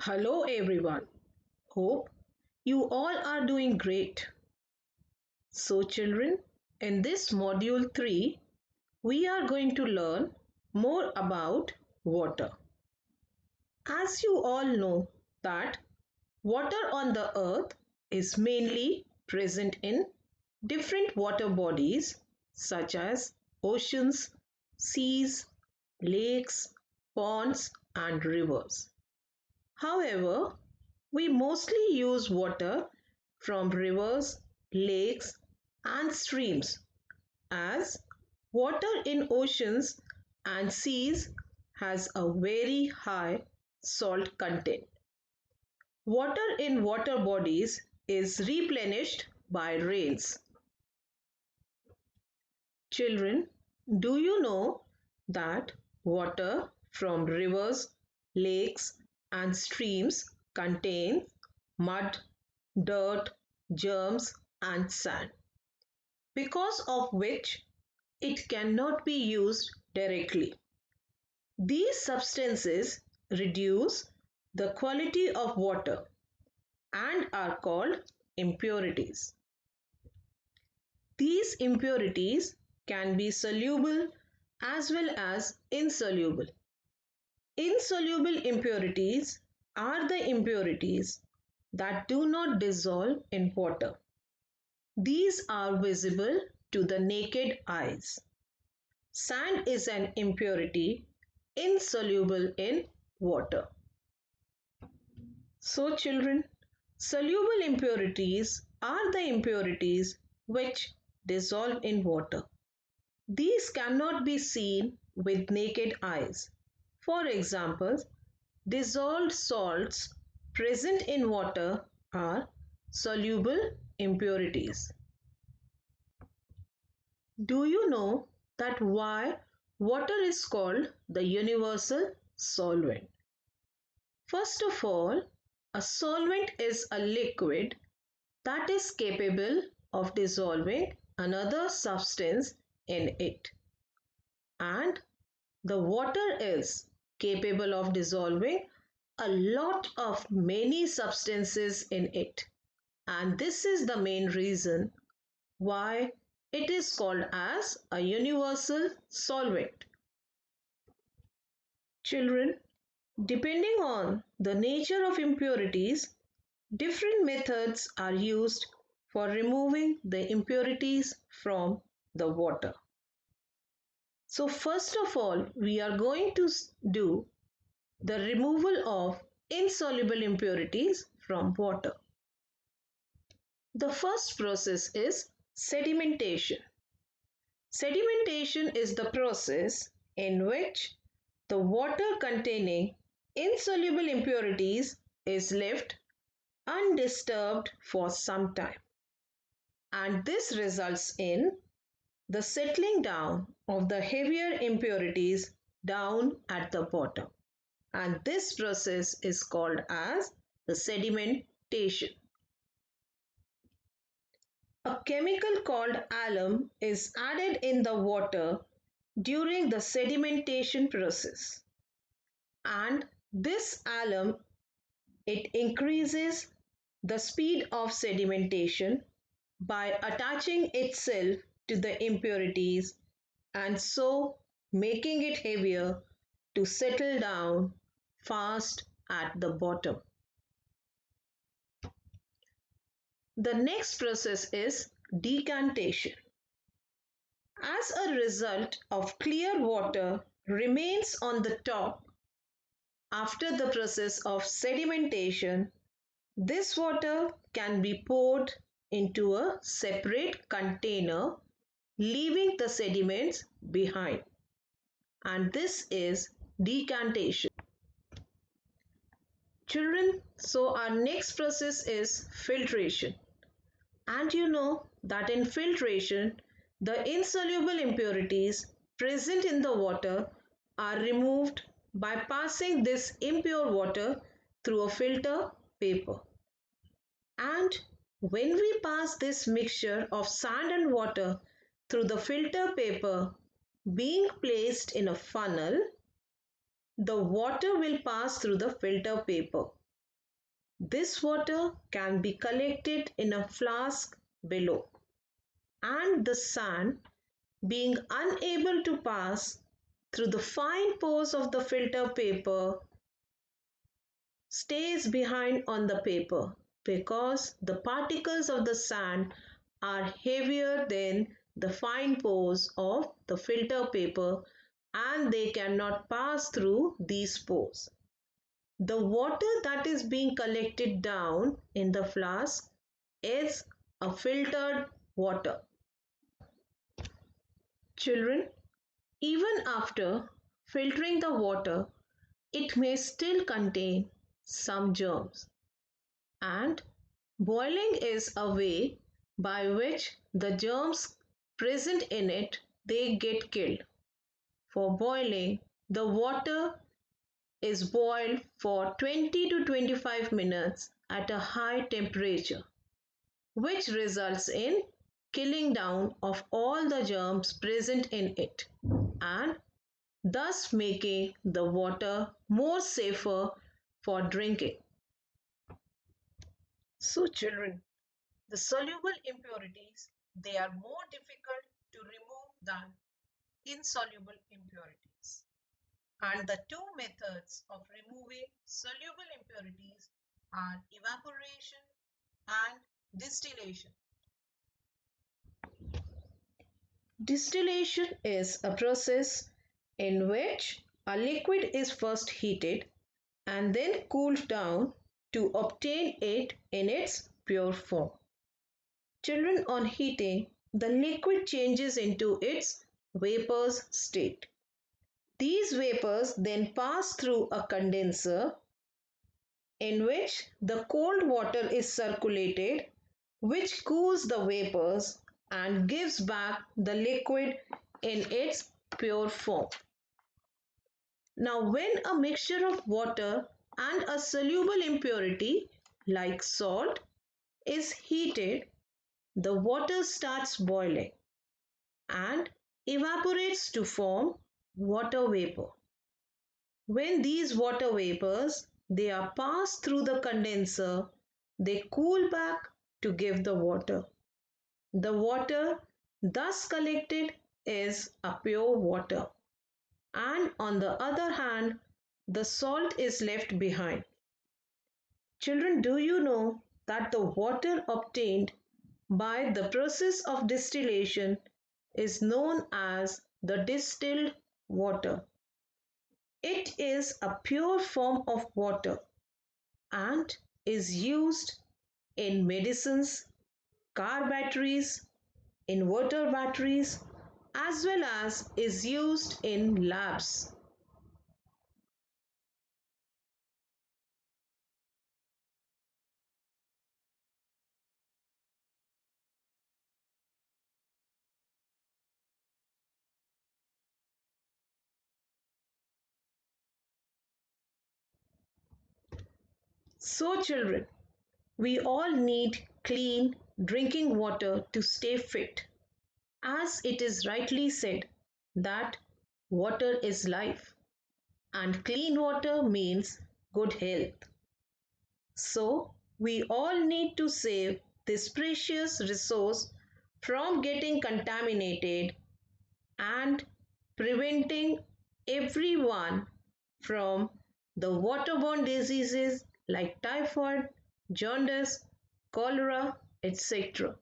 Hello everyone. Hope you all are doing great. So children, in this module 3, we are going to learn more about water. As you all know that water on the earth is mainly present in different water bodies such as oceans, seas, lakes, ponds and rivers. However, we mostly use water from rivers, lakes, and streams, as water in oceans and seas has a very high salt content. Water in water bodies is replenished by rains. Children, do you know that water from rivers, lakes, and streams contains mud, dirt, germs, and sand, because of which it cannot be used directly. These substances reduce the quality of water and are called impurities. These impurities can be soluble as well as insoluble. Insoluble impurities are the impurities that do not dissolve in water. These are visible to the naked eyes. Sand is an impurity insoluble in water. So children, soluble impurities are the impurities which dissolve in water. These cannot be seen with naked eyes. For example, dissolved salts present in water are soluble impurities. Do you know that why water is called the universal solvent? First of all, a solvent is a liquid that is capable of dissolving another substance in it. And the water is capable of dissolving a lot of many substances in it. And this is the main reason why it is called as a universal solvent. Children, depending on the nature of impurities, different methods are used for removing the impurities from the water. So first of all, we are going to do the removal of insoluble impurities from water. The first process is sedimentation. Sedimentation is the process in which the water containing insoluble impurities is left undisturbed for some time, and this results in the settling down of the heavier impurities down at the bottom, and this process is called as the sedimentation. A chemical called alum is added in the water during the sedimentation process, and this alum, it increases the speed of sedimentation by attaching itself to the impurities and so making it heavier to settle down fast at the bottom. The next process is decantation. As a result of clear water remains on the top after the process of sedimentation, this water can be poured into a separate container, leaving the sediments behind, and this is decantation. Children, so our next process is filtration. And you know that in filtration, the insoluble impurities present in the water are removed by passing this impure water through a filter paper. And when we pass this mixture of sand and water through the filter paper being placed in a funnel, the water will pass through the filter paper This water can be collected in a flask below, and the sand, being unable to pass through the fine pores of the filter paper, stays behind on the paper because the particles of the sand are heavier than the fine pores of the filter paper, and they cannot pass through these pores. The water that is being collected down in the flask is a filtered water. Children, even after filtering the water, it may still contain some germs, and boiling is a way by which the germs present in it they get killed. For boiling, the water is boiled for 20 to 25 minutes at a high temperature, which results in killing down of all the germs present in it, and thus making the water more safer for drinking. So children, the soluble impurities, they are more difficult to remove than insoluble impurities. And the two methods of removing soluble impurities are evaporation and distillation. Distillation is a process in which a liquid is first heated and then cooled down to obtain it in its pure form. Children, on heating, the liquid changes into its vapors state. These vapors then pass through a condenser in which the cold water is circulated, which cools the vapors and gives back the liquid in its pure form. Now, when a mixture of water and a soluble impurity like salt is heated, the water starts boiling and evaporates to form water vapor. When these water vapors they are passed through the condenser, they cool back to give the water. The water thus collected is a pure water, and on the other hand, the salt is left behind. Children, do you know that the water obtained by the process of distillation is known as the distilled water? It is a pure form of water and is used in medicines, car batteries, inverter batteries, as well as is used in labs. So children, we all need clean drinking water to stay fit. As it is rightly said that water is life and clean water means good health. So we all need to save this precious resource from getting contaminated and preventing everyone from the waterborne diseases like typhoid, jaundice, cholera, etc.